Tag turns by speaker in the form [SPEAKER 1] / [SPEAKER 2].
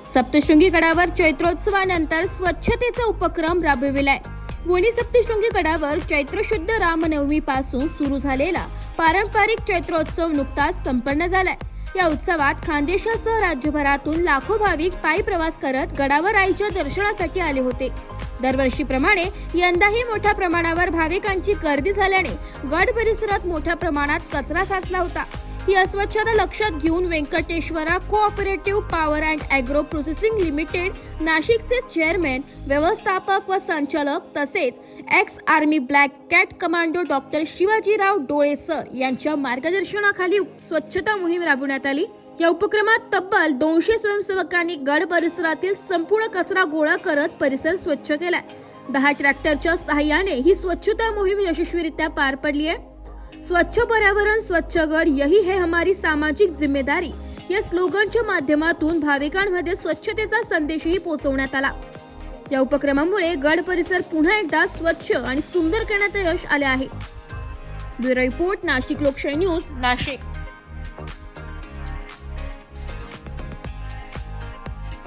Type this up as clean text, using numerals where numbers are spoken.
[SPEAKER 1] सप्तशृंगी गडावर चैत्रोत्सवानंतर स्वच्छतेचा उपक्रम राबविलाय। वणी सप्तशृंगी गडावर चैत्र शुद्ध रामनवमी पासून सुरू झालेला पारंपरिक चैत्रोत्सव नुकताच संपन्न झालाय। या उत्सवात खानदेशासह राज्यभरातून लाखो भाविक पायी प्रवास करत गडावर आईच्या दर्शनासाठी आले होते। दरवर्षीप्रमाणे यंदाही मोठ्या प्रमाणावर भाविकांची गर्दी झाल्याने गड परिसरात मोठ्या प्रमाणात कचरा साचला होता। ही अस्वच्छता लक्षात घेऊन Venkateshwara cooperative power and agro processing limited नाशिकचे चेअरमॅन, व्यवस्थापक व संचालक तसेच ex army black cat commando doctor Shivajirao डोळे सर यांच्या मार्गदर्शनाखाली स्वच्छता मोहीम राबवण्यात आली। या उपक्रमात तब्बल 200 स्वयंसेवकांनी गड परिसरातील संपूर्ण कचरा गोळा करत परिसर स्वच्छ केलाय। 10 ट्रॅक्टरच्या सहाय्याने ही स्वच्छता मोहीम यशस्वीरित्या पार पडली आहे। स्वच्छ पर्यावरण स्वच्छ गड यही है हमारी सामाजिक जिम्मेदारी या स्लोगनच्या माध्यमातून भाविकांमध्ये स्वच्छतेचा संदेशही पोहोचवण्यात आला। या उपक्रमामुळे गड परिसर पुन्हा एकदा स्वच्छ आणि सुंदर करण्यात यश आले आहे। ब्युरो रिपोर्ट, नाशिक लोकशाही न्यूज, नाशिक।